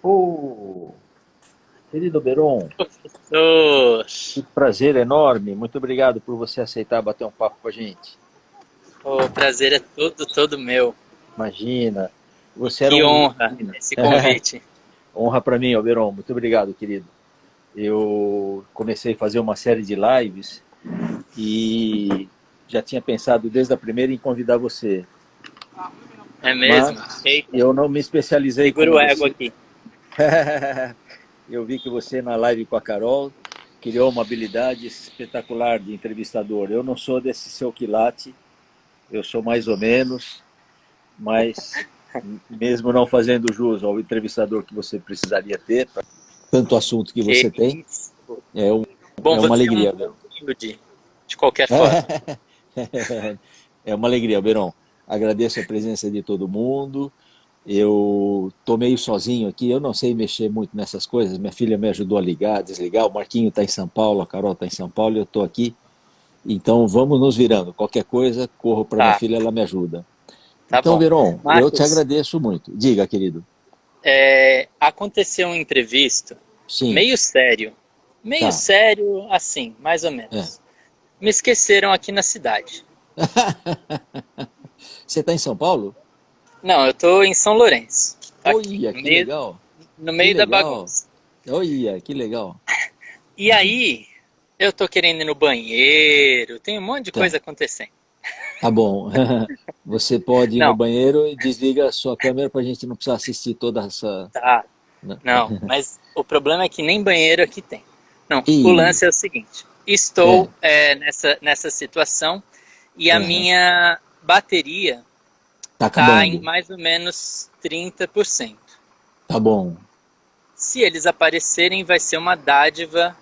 Ô, querido Beron, Professor, que prazer enorme. Muito obrigado por você aceitar bater um papo com a gente. o prazer é todo meu. Imagina, você era Que um... honra esse convite. Honra para mim, ó, Beron. Muito obrigado, querido. Eu comecei a fazer uma série de lives e já tinha pensado desde a primeira em convidar você. É mesmo? Mas Eita, eu não me especializei segura como o ego você. aqui. Eu vi que você na live com a Carol criou uma habilidade espetacular de entrevistador. Eu não sou desse seu quilate, eu sou mais ou menos, mas mesmo não fazendo jus ao entrevistador que você precisaria ter, pra tanto assunto que Que você tem, isso. é, um, Bom, é uma você é um alegria, bom Beron. humilde, de qualquer forma. É uma alegria, Beron. Agradeço a presença de todo mundo. Eu tô meio sozinho aqui, eu não sei mexer muito nessas coisas. Minha filha me ajudou a ligar, desligar. O Marquinho está em São Paulo, a Carol está em São Paulo e eu estou aqui. Então vamos nos virando. Qualquer coisa, corro para minha Tá, filha, ela me ajuda. tá Então, bom. Veron, eu te Marcos, agradeço muito. Diga, querido. aconteceu um imprevisto Sim, meio sério. Meio tá. sério, assim, mais ou É. menos. Me esqueceram aqui na cidade. Você está em São Paulo? Não, eu tô em São Lourenço. Aqui, Olha, no que meio, legal. no Que meio da legal. bagunça. Olha, que legal. E aí, eu tô querendo ir no banheiro, tem um monte de Tá, coisa acontecendo. tá bom. Você pode ir no Não, banheiro e desliga a sua câmera para a gente não precisar assistir toda essa. tá, Né? não, mas o problema é que nem banheiro aqui tem. Não, o E lance é o seguinte: estou é, nessa situação e a aham, minha bateria tá está em acabando. mais ou menos 30%. Tá bom, Se eles aparecerem, vai ser uma dádiva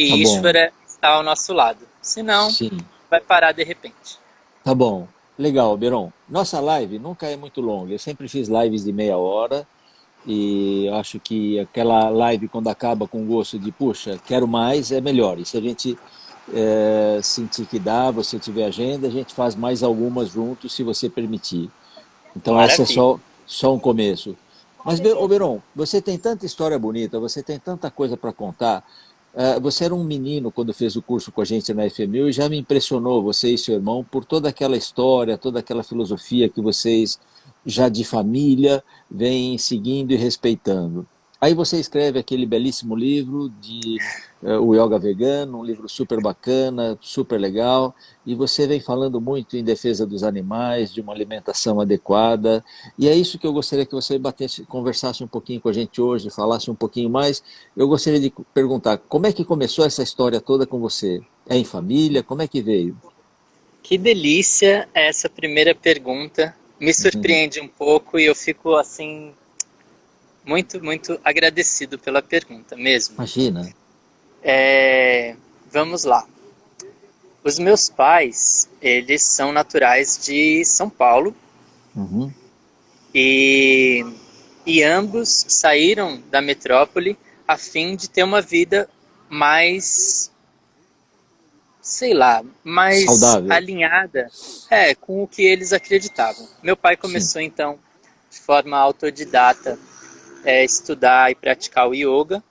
tá e bom. Ishvara está ao nosso lado. Se não, Sim, vai parar de repente. tá bom. Legal, Beron. Nossa live nunca é muito longa. Eu sempre fiz lives de meia hora e eu acho que aquela live quando acaba com gosto de, puxa, quero mais, é melhor. E se a gente sentir que dá, você tiver agenda, a gente faz mais algumas juntos, se você permitir. Então essa é Maravilha. só um começo. Mas, ô Beron, você tem tanta história bonita, você tem tanta coisa para contar. Você era um menino quando fez o curso com a gente na FMU e já me impressionou, você e seu irmão, por toda aquela história, toda aquela filosofia que vocês, já de família, vêm seguindo e respeitando. Aí você escreve aquele belíssimo livro de O Yoga Vegano, um livro super bacana, super legal, e você vem falando muito em defesa dos animais, de uma alimentação adequada, e é isso que eu gostaria que você batesse, conversasse um pouquinho com a gente hoje, falasse um pouquinho mais. Eu gostaria de perguntar, como é que começou essa história toda com você? É em família? Como é que veio? Que delícia essa primeira pergunta. Me surpreende um pouco e eu fico assim muito agradecido pela pergunta mesmo. Imagina. Vamos lá. Os meus pais, eles são naturais de São Paulo Uhum. e, e ambos saíram da metrópole a fim de ter uma vida mais, sei lá, mais Saudável. alinhada com o que eles acreditavam. Meu pai Sim. começou então de forma autodidata estudar e praticar o yoga,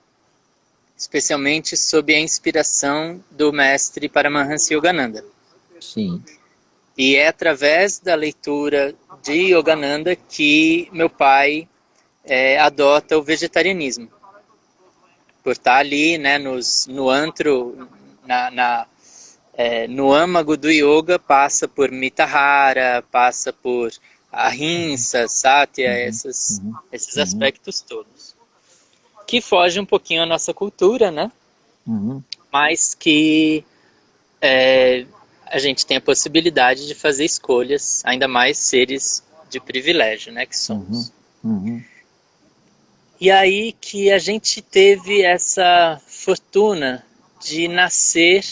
especialmente sob a inspiração do mestre Paramahansa Yogananda. Sim. E é através da leitura de Yogananda que meu pai adota o vegetarianismo. Por estar ali, né, no antro, no âmago do yoga, passa por Mitahara, passa por Ahimsa, Satya, Uhum. Uhum. esses Uhum. aspectos todos. Que foge um pouquinho à nossa cultura, né? Uhum. Mas que é, a gente tem a possibilidade de fazer escolhas, ainda mais seres de privilégio, né, que Uhum. somos. Uhum. E aí que a gente teve essa fortuna de nascer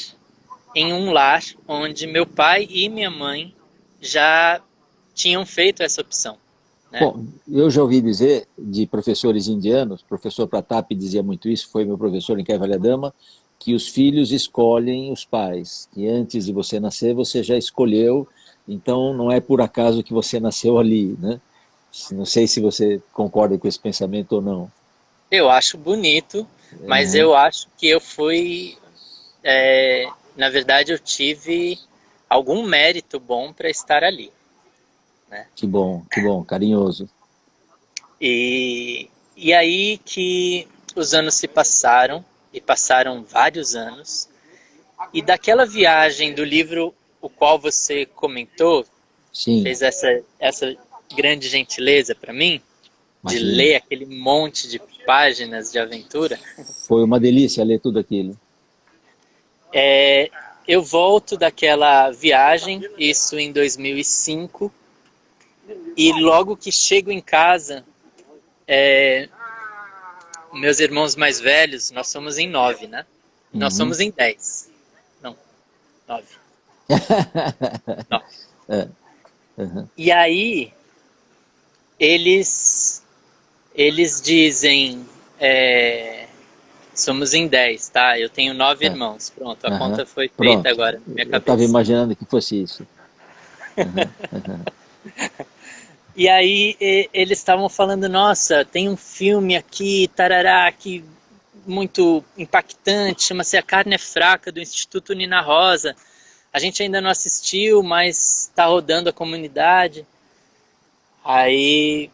em um lar onde meu pai e minha mãe já tinham feito essa opção, né? Bom, eu já ouvi dizer de professores indianos, o professor Pratap dizia muito isso, foi meu professor em Kaivalya-dama, que os filhos escolhem os pais, que antes de você nascer você já escolheu, então não é por acaso que você nasceu ali, né? Não sei se você concorda com esse pensamento ou não. Eu acho bonito, mas Uhum. eu acho que eu fui, na verdade, eu tive algum mérito bom para estar ali, né? Que bom, carinhoso. E aí que os anos se passaram, e passaram vários anos, e daquela viagem do livro o qual você comentou, Sim, fez essa grande gentileza para mim, de imagina. ler aquele monte de páginas de aventura, Foi uma delícia ler tudo aquilo. é, eu volto daquela viagem, isso em 2005, e logo que chego em casa, meus irmãos mais velhos, nós somos em 9, né? Nós Uhum. somos em 10. Não, 9. 9. É, uhum. E aí, eles, eles dizem, somos em 10, tá? Eu tenho 9 Tá. irmãos. Pronto, a Aham. conta foi feita Pronto. agora na minha Eu estava cabeça. imaginando que fosse isso. Aham, aham. E aí eles estavam falando, nossa, tem um filme aqui, tarará, que muito impactante, chama-se A Carne é Fraca, do Instituto Nina Rosa. A gente ainda não assistiu, mas está rodando a comunidade. Aí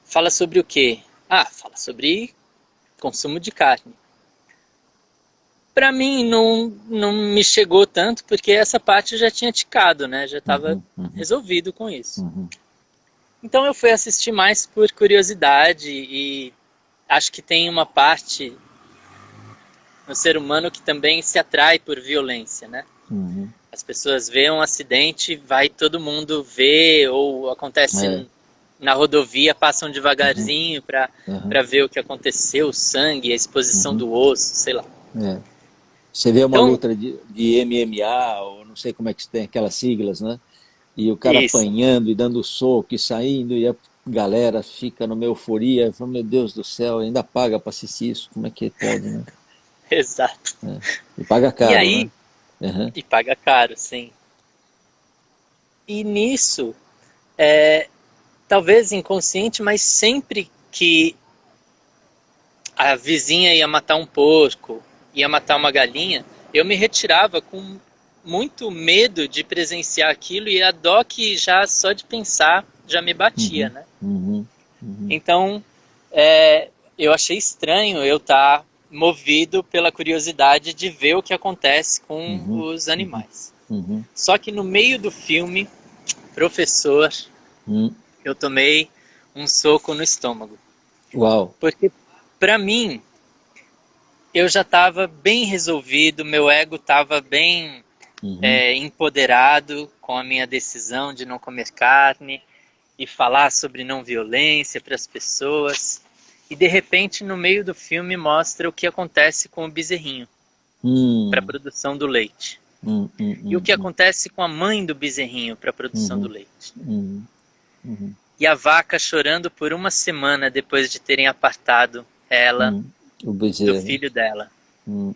fala sobre o quê? Ah, fala sobre consumo de carne. Para mim não me chegou tanto, porque essa parte eu já tinha ticado, né? Já estava Uhum, uhum, resolvido com isso. uhum, Então eu fui assistir mais por curiosidade e acho que tem uma parte no ser humano que também se atrai por violência, né? uhum. As pessoas veem um acidente, vai todo mundo ver, ou É, acontece na rodovia, passam uhum, devagarzinho uhum, para ver o que aconteceu, o sangue, a exposição uhum. do osso, sei lá. É. Você vê uma Então, luta de MMA, ou não sei como é que se tem aquelas siglas, né? E o cara isso, apanhando e dando soco e saindo, e a galera fica numa euforia, fala, meu Deus do céu, ainda paga para assistir isso, como é que pode, né? exato. É. E paga E caro, né? aí, Uhum, e paga caro, sim. E nisso, talvez inconsciente, mas sempre que a vizinha ia matar um porco, ia matar uma galinha, eu me retirava com muito medo de presenciar aquilo e a dó que já só de pensar já me batia, uhum, né? uhum, uhum, Então, eu achei estranho eu estar movido pela curiosidade de ver o que acontece com uhum, os uhum, animais. uhum, Só que no meio do filme, professor, uhum. eu tomei um soco no estômago. Uau. Porque, para mim, eu já estava bem resolvido, meu ego estava bem Uhum, empoderado com a minha decisão de não comer carne e falar sobre não violência para as pessoas. E de repente, no meio do filme, mostra o que acontece com o bezerrinho para a hum, produção do leite. E o que hum. acontece com a mãe do bezerrinho para a produção do Uhum, leite. uhum, uhum, E a vaca chorando por uma semana depois de terem apartado ela o do bezerro. filho dela. Hum.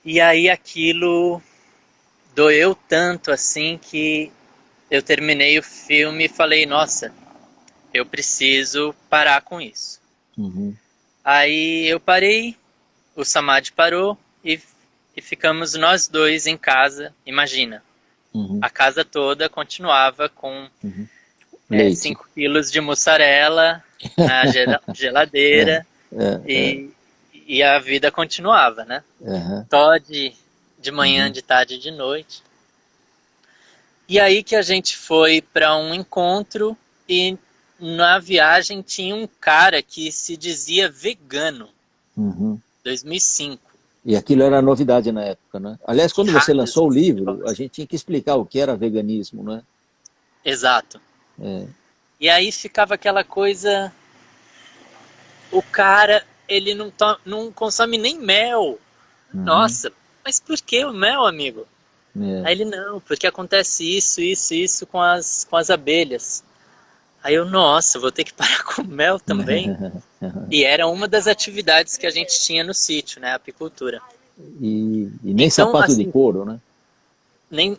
E aí aquilo doeu tanto assim que eu terminei o filme e falei, nossa, eu preciso parar com isso. Uhum, Aí eu parei, o Samad parou e ficamos nós dois em casa. Imagina, uhum, a casa toda continuava com uhum. Leite. 5 quilos de mussarela na É, geladeira é. e, e a vida continuava, né? Aham, Todd de manhã, uhum, de tarde, de noite. E aí que a gente foi para um encontro e na viagem tinha um cara que se dizia vegano, uhum. 2005. E aquilo era novidade na época, né? Aliás, quando você Pirralhos lançou o esse livro, a negócio. gente tinha que explicar o que era veganismo, né? Exato. É, E aí ficava aquela coisa, o cara, ele não consome nem mel. uhum, Nossa, mas por que o mel, amigo? é. Aí ele, não, porque acontece isso com as abelhas. Aí eu, nossa, vou ter que parar com o mel também. E era uma das atividades que a gente tinha no sítio, né, a apicultura. E nem Então, sapato de assim, couro, né?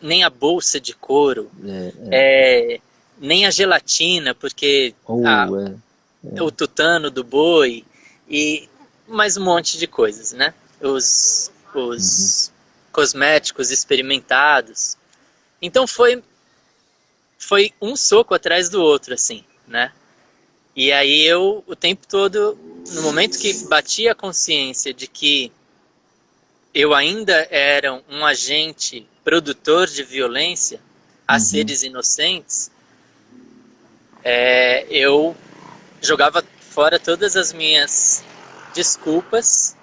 nem a bolsa de couro, É. é, nem a gelatina, porque Ou, é. o tutano do boi e mais um monte de coisas, né? Os cosméticos experimentados. Então foi um soco atrás do outro, assim, né? E aí eu, o tempo todo, no momento que batia a consciência de que eu ainda era um agente produtor de violência a seres inocentes, eu jogava fora todas as minhas desculpas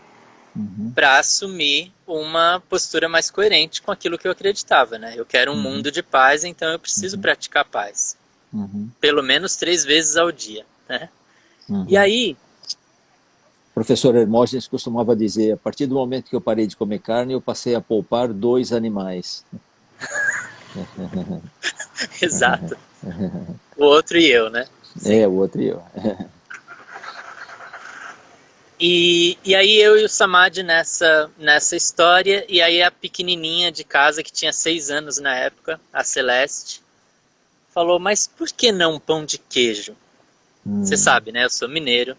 para assumir uma postura mais coerente com aquilo que eu acreditava, né? Eu quero um mundo de paz, então eu preciso praticar paz. Pelo menos 3 vezes ao dia, né? E aí... O professor Hermógenes costumava dizer, a partir do momento que eu parei de comer carne, eu passei a poupar 2 animais. Exato. O outro e eu, né? Sim. O outro e eu. E aí eu e o Samadhi nessa história, e aí a pequenininha de casa, que tinha 6 anos na época, a Celeste, falou, mas por que não pão de queijo? Você sabe, né? Eu sou mineiro.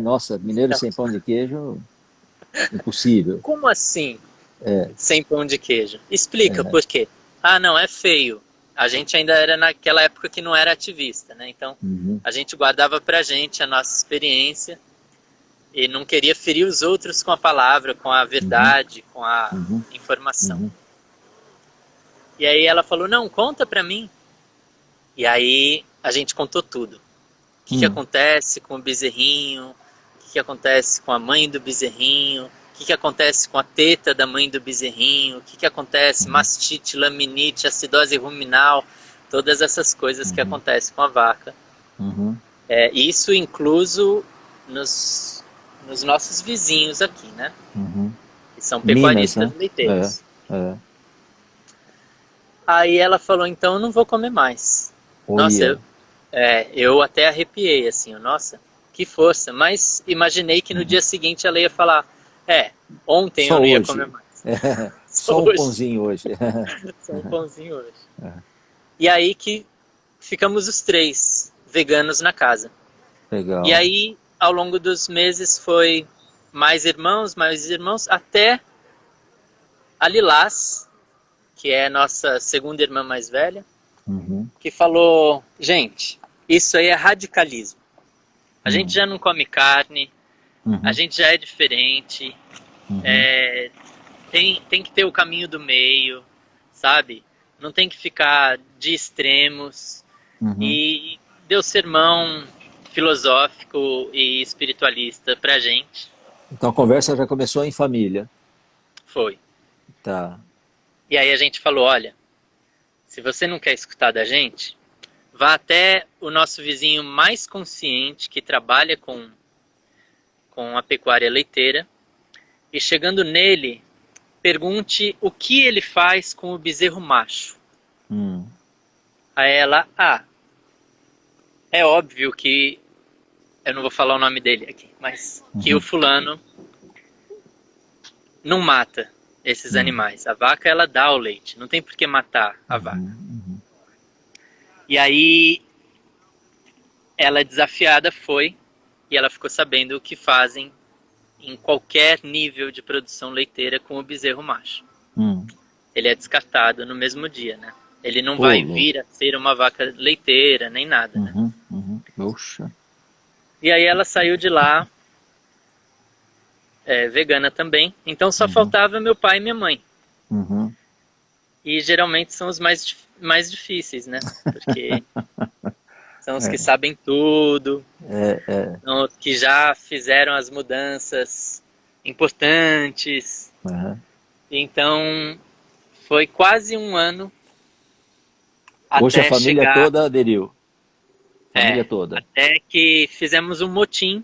Nossa, mineiro sem pão de queijo, impossível. Como assim, sem pão de queijo? Explica por quê. Ah, não, é feio. A gente ainda era naquela época que não era ativista, né? Então, a gente guardava pra gente a nossa experiência e não queria ferir os outros com a palavra, com a verdade, com a informação. E aí ela falou, não, conta pra mim. E aí a gente contou tudo. O que acontece com o bezerrinho, o que acontece com a mãe do bezerrinho, o que acontece com a teta da mãe do bezerrinho, o que acontece, mastite, laminite, acidose ruminal, todas essas coisas que acontecem com a vaca. Isso incluso nos nossos vizinhos aqui, né? Que são pecuaristas, Minas, né? leiteiros. Aí ela falou, então eu não vou comer mais. Nossa, eu até arrepiei, assim, nossa, que força. Mas imaginei que no dia seguinte ela ia falar, ontem só eu não ia hoje. comer mais. Só um pãozinho hoje. Só um pãozinho hoje. E aí que ficamos os 3 veganos na casa. Legal. E aí, ao longo dos meses, foi mais irmãos, até a Lilás, que é a nossa segunda irmã mais velha, que falou, gente, isso aí é radicalismo. A gente já não come carne, a gente já é diferente, tem que ter o caminho do meio, sabe? Não tem que ficar de extremos. E deu sermão filosófico e espiritualista pra gente. Então a conversa já começou em família. Foi. Tá. E aí a gente falou, olha, se você não quer escutar da gente, vá até o nosso vizinho mais consciente que trabalha com a pecuária leiteira e chegando nele, pergunte o que ele faz com o bezerro macho. Aí ela, é óbvio que, eu não vou falar o nome dele aqui, mas que o fulano não mata esses animais. A vaca, ela dá o leite, não tem por que matar a vaca. E aí, ela desafiada foi, e ela ficou sabendo o que fazem em qualquer nível de produção leiteira com o bezerro macho. Ele é descartado no mesmo dia, né? Ele não vai vir a ser uma vaca leiteira, nem nada, né? Oxa. E aí ela saiu de lá, vegana também, então só faltava meu pai e minha mãe. E geralmente são os mais difíceis, né? Porque são os que sabem tudo, são os que já fizeram as mudanças importantes. Então, foi quase um ano Hoje até a família chegar, toda aderiu. Família toda. até que fizemos um motim.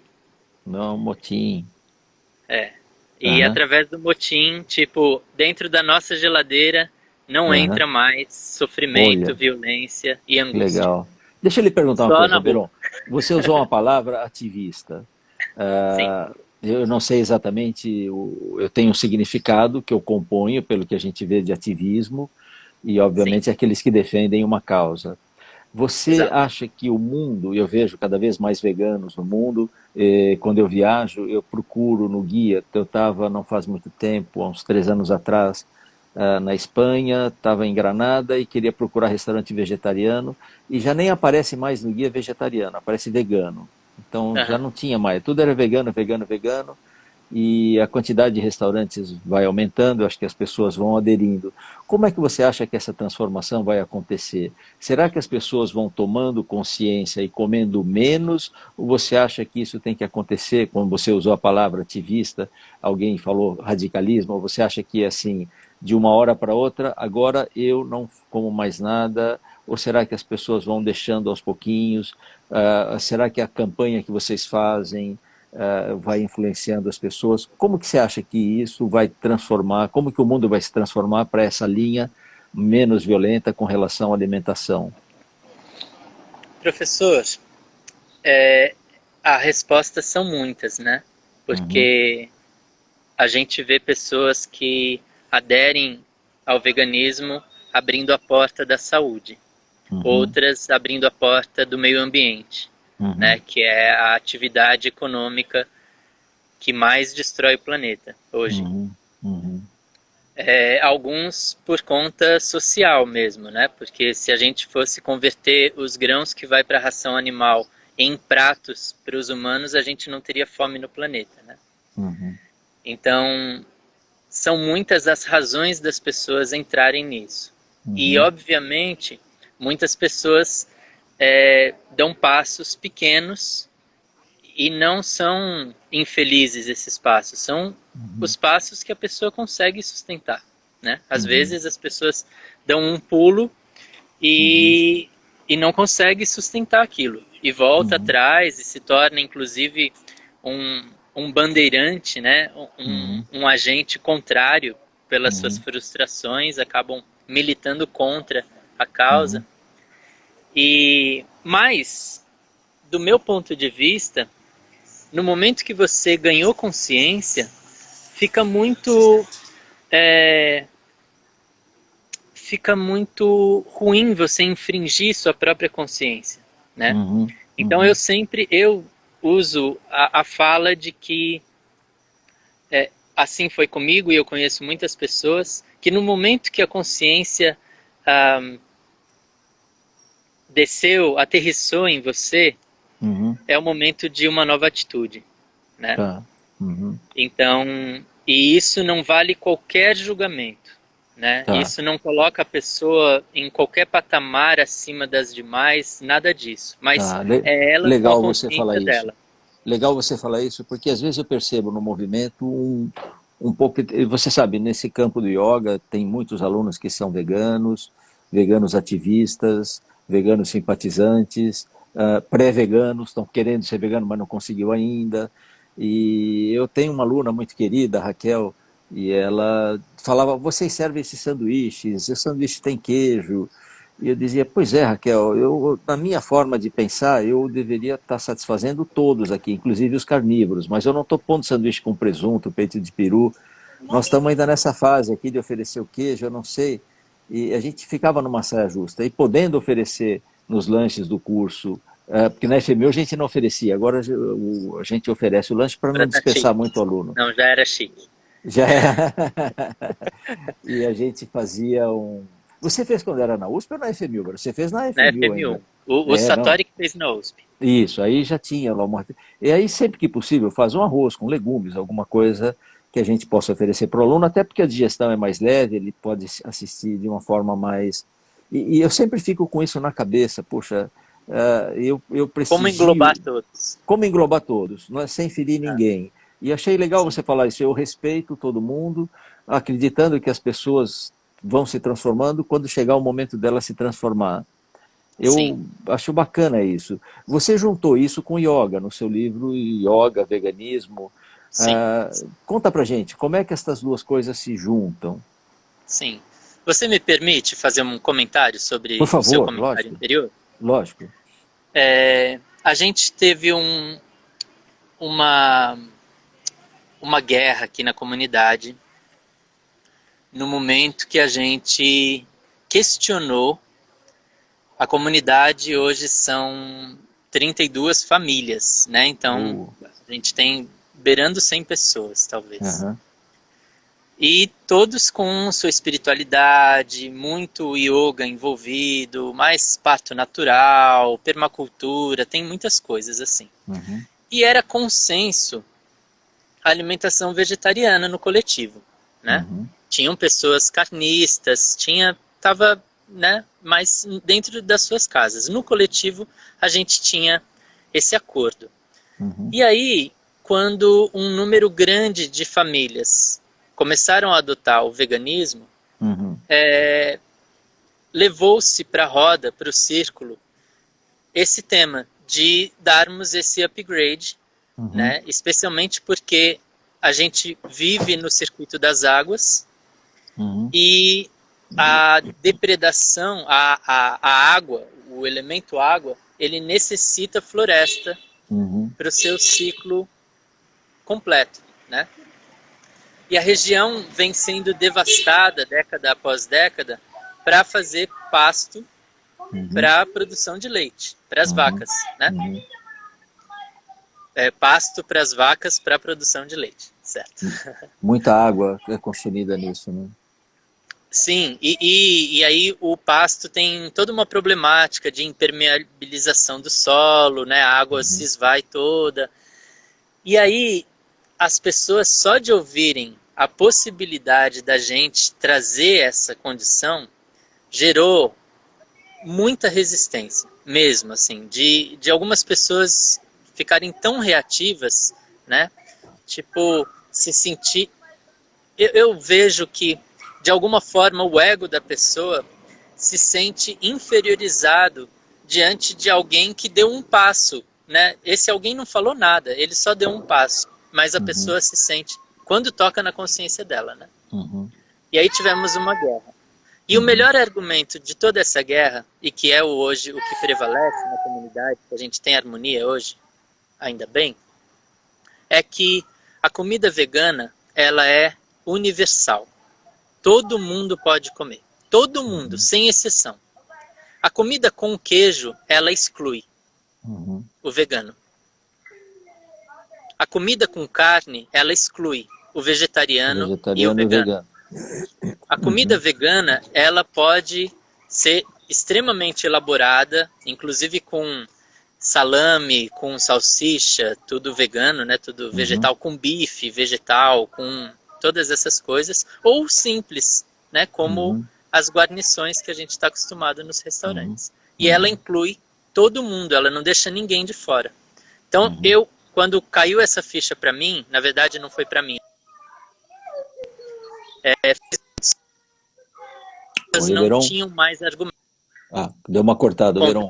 Não, motim. E através do motim, tipo, dentro da nossa geladeira não entra mais sofrimento, violência e angústia. Legal. Deixa eu lhe perguntar uma Só coisa, Beron. Você usou uma palavra ativista. Sim. Eu não sei exatamente, eu tenho um significado que eu componho pelo que a gente vê de ativismo e, obviamente, aqueles que defendem uma causa. Você exato. acha que o mundo, eu vejo cada vez mais veganos no mundo, quando eu viajo, eu procuro no guia, eu estava não faz muito tempo, há uns 3 anos atrás, na Espanha, estava em Granada e queria procurar restaurante vegetariano, e já nem aparece mais no guia vegetariano, aparece vegano. Então já Aham. não tinha mais, tudo era vegano, vegano, vegano, e a quantidade de restaurantes vai aumentando, eu acho que as pessoas vão aderindo. Como é que você acha que essa transformação vai acontecer? Será que as pessoas vão tomando consciência e comendo menos? Ou você acha que isso tem que acontecer, quando você usou a palavra ativista, alguém falou radicalismo, ou você acha que assim, de uma hora para outra, agora eu não como mais nada? Ou será que as pessoas vão deixando aos pouquinhos? Será que a campanha que vocês fazem vai influenciando as pessoas? Como que você acha que isso vai transformar, como que o mundo vai se transformar para essa linha menos violenta com relação à alimentação? Professor, é, a resposta são muitas, né? Uhum, Porque a gente vê pessoas que aderem ao veganismo abrindo a porta da saúde, uhum, outras abrindo a porta do meio ambiente, né? uhum, Que é a atividade econômica que mais destrói o planeta hoje. uhum, uhum, Alguns por conta social mesmo, né? Porque se a gente fosse converter os grãos que vai para a ração animal em pratos para os humanos, a gente não teria fome no planeta, né? uhum, Então, são muitas as razões das pessoas entrarem nisso. E, uhum, obviamente, muitas pessoas dão passos pequenos e não são infelizes esses passos, são uhum, os passos que a pessoa consegue sustentar, né? Às uhum, vezes as pessoas dão um pulo uhum, e, e não consegue sustentar aquilo e volta uhum, atrás e se torna inclusive um bandeirante, né? uhum, Um agente contrário pelas suas uhum, frustrações, acabam militando contra a causa. uhum, E mais, do meu ponto de vista, no momento que você ganhou consciência, fica muito é, fica muito ruim você infringir sua própria consciência, né? uhum, Então uhum, eu uso a fala de que assim foi comigo e eu conheço muitas pessoas que no momento que a consciência ah, desceu, aterrissou em você, uhum, é o momento de uma nova atitude, né? tá, uhum, Então, e isso não vale qualquer julgamento, né? tá, Isso não coloca a pessoa em qualquer patamar acima das demais, nada disso. Mas tá. é ela com a Legal você falar consciência isso. dela. Legal você falar isso, porque às vezes eu percebo no movimento um pouco. Você sabe, nesse campo do yoga, tem muitos alunos que são veganos, veganos ativistas, veganos simpatizantes, pré-veganos, estão querendo ser vegano, mas não conseguiu ainda. E eu tenho uma aluna muito querida, Raquel, e ela falava: vocês servem esses sanduíches, esse sanduíche tem queijo. E eu dizia: pois é, Raquel, na minha forma de pensar, eu deveria estar satisfazendo todos aqui, inclusive os carnívoros, mas eu não estou pondo sanduíche com presunto, peito de peru. Nós estamos ainda nessa fase aqui de oferecer o queijo, eu não sei. E a gente ficava numa saia justa. E podendo oferecer nos lanches do curso, porque na FMU a gente não oferecia, agora a gente oferece o lanche para não Agora tá dispersar chique. muito o aluno. Não, já era chique. Já é. E a gente fazia um. Você fez quando era na USP ou na FMU? Você fez na Na FMU FM1. ainda. O É, não. Satori que fez na USP. Isso, aí já tinha lá uma. E aí, sempre que possível, faz um arroz com legumes, alguma coisa que a gente possa oferecer para o aluno, até porque a digestão é mais leve, ele pode assistir de uma forma mais. E eu sempre fico com isso na cabeça, poxa, eu Como englobar prestigio. todos? Como englobar todos, não é sem ferir Ah, ninguém. E achei legal sim, você falar isso. Eu respeito todo mundo, acreditando que as pessoas vão se transformando quando chegar o momento dela se transformar. sim, Eu acho bacana isso. Você juntou isso com yoga no seu livro Yoga, Veganismo. sim, Conta pra gente, como é que essas duas coisas se juntam? sim. Você me permite fazer um comentário Por sobre o seu favor, comentário lógico, anterior? lógico. A gente teve uma, uma guerra aqui na comunidade no momento que a gente questionou A comunidade hoje são 32 famílias, né? Então, a gente tem beirando 100 pessoas, talvez. Aham. E todos com sua espiritualidade, muito yoga envolvido, mais parto natural, permacultura, tem muitas coisas assim. Uhum. E era consenso a alimentação vegetariana no coletivo, né? Uhum. Tinham pessoas carnistas, tava, né, mais dentro das suas casas. No coletivo, a gente tinha esse acordo. Uhum. E aí, quando um número grande de famílias começaram a adotar o veganismo, Uhum. levou-se para a roda, para o círculo, esse tema de darmos esse upgrade, Uhum. né? Especialmente porque a gente vive no circuito das águas Uhum. e a depredação, a água, o elemento água, ele necessita floresta Uhum. para o seu ciclo completo, né? E a região vem sendo devastada década após década para fazer pasto Uhum. para a produção de leite, para as Uhum. vacas, né? Uhum. Pasto para as vacas para a produção de leite, certo? Muita água é consumida nisso, né? Sim, e aí o pasto tem toda uma problemática de impermeabilização do solo, né? A água se esvai toda. E aí as pessoas só de ouvirem a possibilidade da gente trazer essa condição gerou muita resistência, mesmo assim, de algumas pessoas ficarem tão reativas, né? Tipo, se sentir. Eu vejo que, de alguma forma, o ego da pessoa se sente inferiorizado diante de alguém que deu um passo, né? Esse alguém não falou nada, ele só deu um passo, mas a Uhum. pessoa se sente, quando toca na consciência dela, né? Uhum. E aí tivemos uma guerra. E o Uhum. melhor argumento de toda essa guerra, e que é hoje o que prevalece na comunidade, que a gente tem harmonia hoje, ainda bem, é que a comida vegana, ela é universal. Todo mundo pode comer. Todo mundo, sem exceção. A comida com queijo, ela exclui Uhum. o vegano. A comida com carne, ela exclui o vegetariano e o Vegetariano e vegano. vegano. A comida vegana, ela pode ser extremamente elaborada, inclusive com salame, com salsicha, tudo vegano, né? Tudo vegetal, com bife vegetal, com todas essas coisas, ou simples, né? Como Uhum. as guarnições que a gente está acostumado nos Uhum. restaurantes. E ela inclui todo mundo, ela não deixa ninguém de fora. Então, Uhum. quando caiu essa ficha para mim, na verdade não foi para mim, elas Oi, não Beron. tinham mais argumento. Ah, deu uma cortada, Conta. Beron.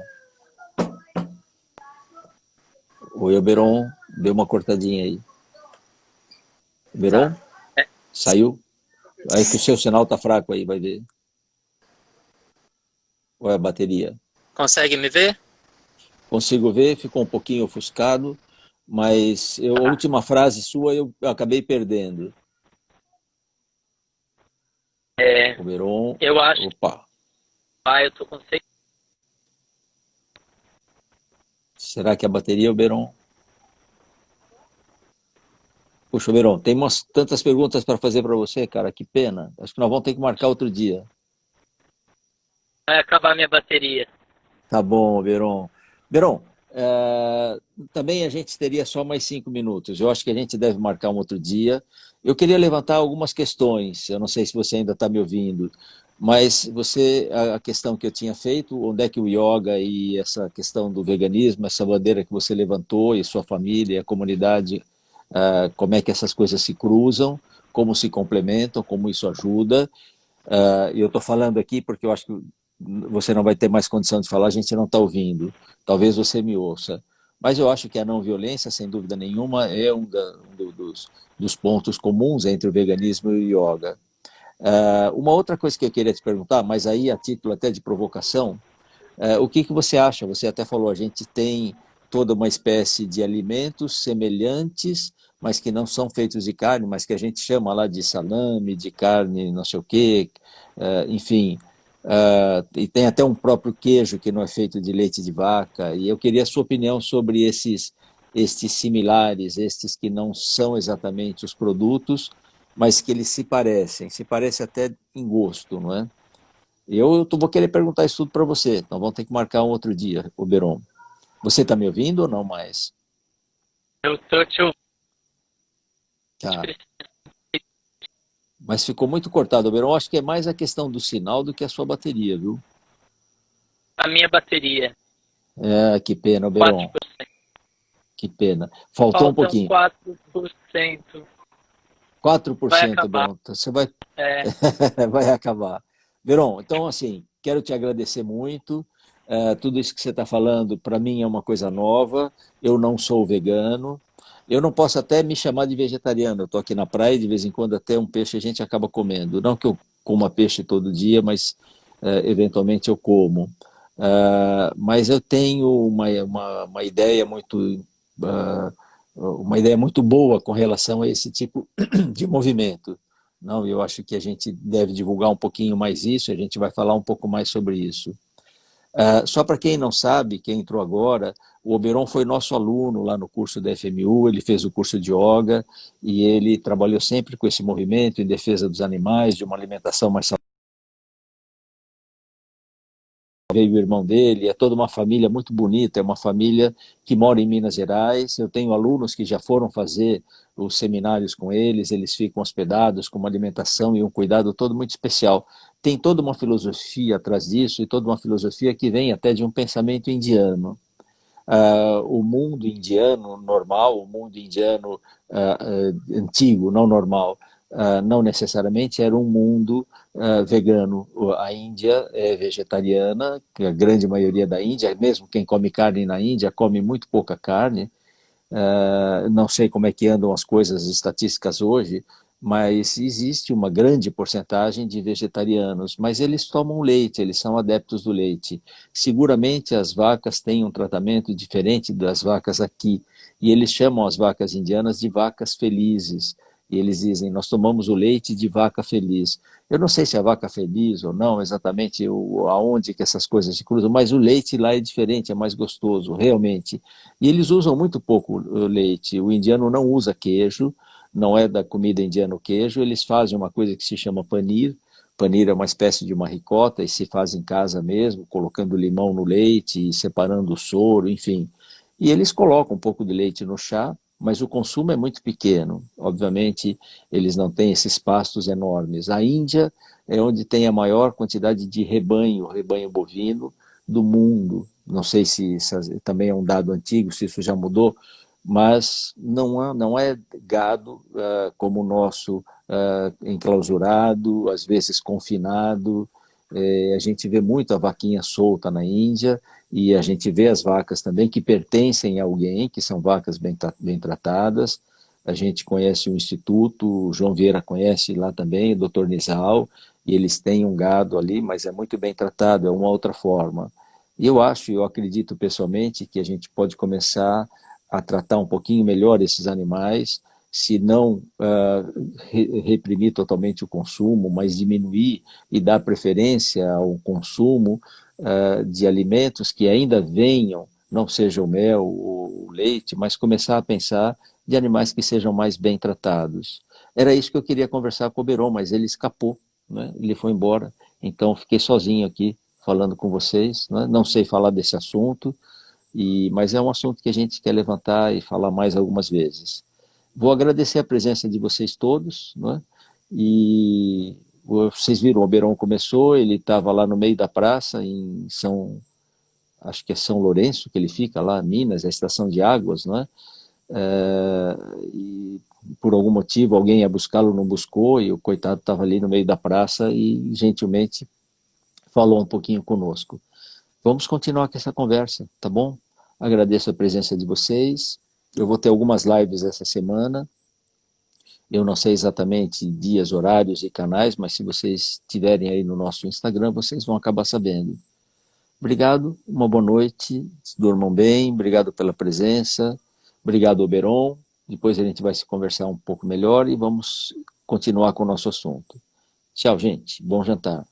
Oi, Beron. Deu uma cortadinha aí. Beron? Tá. É, Saiu? Aí que o seu sinal tá fraco aí, vai ver. Ou é a bateria? consegue me ver? Consigo ver, ficou um pouquinho ofuscado, mas a última frase sua eu acabei perdendo. É, O Beron. eu acho que Opa. eu tô com Será que a bateria é o Beron? Puxa, Beron, tem tantas perguntas para fazer para você, cara, que pena. Acho que nós vamos ter que marcar outro dia. vai acabar minha bateria. Tá bom, Beron. Beron, também a gente teria só mais 5 minutos. Eu acho que a gente deve marcar um outro dia. Eu queria levantar algumas questões. Eu não sei se você ainda está me ouvindo, mas a questão que eu tinha feito, onde é que o yoga e essa questão do veganismo, essa bandeira que você levantou e sua família, a comunidade, como é que essas coisas se cruzam, como se complementam, como isso ajuda. E eu estou falando aqui porque eu acho que você não vai ter mais condição de falar, a gente não está ouvindo. Talvez você me ouça. Mas eu acho que a não violência, sem dúvida nenhuma, é dos pontos comuns entre o veganismo e o yoga. Uma outra coisa que eu queria te perguntar, mas aí a título até de provocação, o que você acha? Você até falou, a gente tem toda uma espécie de alimentos semelhantes, mas que não são feitos de carne, mas que a gente chama lá de salame, de carne, não sei o quê, enfim. e tem até um próprio queijo que não é feito de leite de vaca, e eu queria a sua opinião sobre estes similares, estes que não são exatamente os produtos, mas que eles se parecem até em gosto, não é? Vou querer perguntar isso tudo para você, então vamos ter que marcar um outro dia, Oberon. Você está me ouvindo ou não mais? Eu tô te ouvindo. Tá. Mas ficou muito cortado, Oberon. Acho que é mais a questão do sinal do que a sua bateria, viu? A minha bateria, É, que pena, Oberon. 4%. Que pena. Faltou um Faltam pouquinho. 4%. Quatro por Vai cento, acabar. Oberon. Você vai, É, vai acabar. Oberon, então, assim, quero te agradecer muito. Tudo isso que você está falando, para mim, é uma coisa nova. Eu não sou vegano. Eu não posso até me chamar de vegetariano. Eu estou aqui na praia e de vez em quando até um peixe a gente acaba comendo. Não que eu coma peixe todo dia, mas eventualmente eu como. Mas eu tenho uma ideia muito ah, uma ideia muito boa com relação a esse tipo de movimento. Não, eu acho que a gente deve divulgar um pouquinho mais isso, a gente vai falar um pouco mais sobre isso. Só para quem não sabe, quem entrou agora, o Oberon foi nosso aluno lá no curso da FMU, ele fez o curso de yoga e ele trabalhou sempre com esse movimento em defesa dos animais, de uma alimentação mais saudável. Veio o irmão dele, é toda uma família muito bonita, é uma família que mora em Minas Gerais. Eu tenho alunos que já foram fazer os seminários com eles, eles ficam hospedados com uma alimentação e um cuidado todo muito especial. Tem toda uma filosofia atrás disso e toda uma filosofia que vem até de um pensamento indiano. O mundo indiano normal, o mundo indiano antigo, não normal, não necessariamente era um mundo vegano. A Índia é vegetariana, que a grande maioria da Índia, mesmo quem come carne na Índia, come muito pouca carne. Não sei como é que andam as coisas estatísticas hoje, mas existe uma grande porcentagem de vegetarianos, mas eles tomam leite, eles são adeptos do leite. Seguramente as vacas têm um tratamento diferente das vacas aqui, e eles chamam as vacas indianas de vacas felizes. E eles dizem, nós tomamos o leite de vaca feliz. Eu não sei se é vaca feliz ou não, exatamente aonde que essas coisas se cruzam, mas o leite lá é diferente, é mais gostoso, realmente. E eles usam muito pouco leite. O indiano não usa queijo, não é da comida indiana o queijo. Eles fazem uma coisa que se chama panir. Panir é uma espécie de uma ricota e se faz em casa mesmo, colocando limão no leite, separando o soro, enfim. E eles colocam um pouco de leite no chá, mas o consumo é muito pequeno. Obviamente, eles não têm esses pastos enormes. A Índia é onde tem a maior quantidade de rebanho, rebanho bovino do mundo. Não sei se isso também é um dado antigo, se isso já mudou, mas não é gado como o nosso, enclausurado, às vezes confinado. A gente vê muito a vaquinha solta na Índia e a gente vê as vacas também que pertencem a alguém, que são vacas bem tratadas. A gente conhece o Instituto, o João Vieira conhece lá também, o Dr. Nizal, e eles têm um gado ali, mas é muito bem tratado, é uma outra forma. E eu acredito pessoalmente que a gente pode começar a tratar um pouquinho melhor esses animais, se não reprimir totalmente o consumo, mas diminuir e dar preferência ao consumo de alimentos que ainda venham, não seja o mel ou o leite, mas começar a pensar de animais que sejam mais bem tratados. Era isso que eu queria conversar com o Beron, mas ele escapou, né? Ele foi embora, então fiquei sozinho aqui falando com vocês, né? Não sei falar desse assunto, mas é um assunto que a gente quer levantar e falar mais algumas vezes. Vou agradecer a presença de vocês todos, né? E vocês viram, o Oberon começou, ele estava lá no meio da praça, acho que é São Lourenço que ele fica lá, Minas, a estação de águas, né? E por algum motivo alguém ia buscá-lo, não buscou, e o coitado estava ali no meio da praça e gentilmente falou um pouquinho conosco. Vamos continuar com essa conversa, tá bom? Agradeço a presença de vocês. Eu vou ter algumas lives essa semana. Eu não sei exatamente dias, horários e canais, mas se vocês tiverem aí no nosso Instagram, vocês vão acabar sabendo. Obrigado, uma boa noite, durmam bem, obrigado pela presença, obrigado, Oberon. Depois a gente vai se conversar um pouco melhor e vamos continuar com o nosso assunto. Tchau, gente. Bom jantar.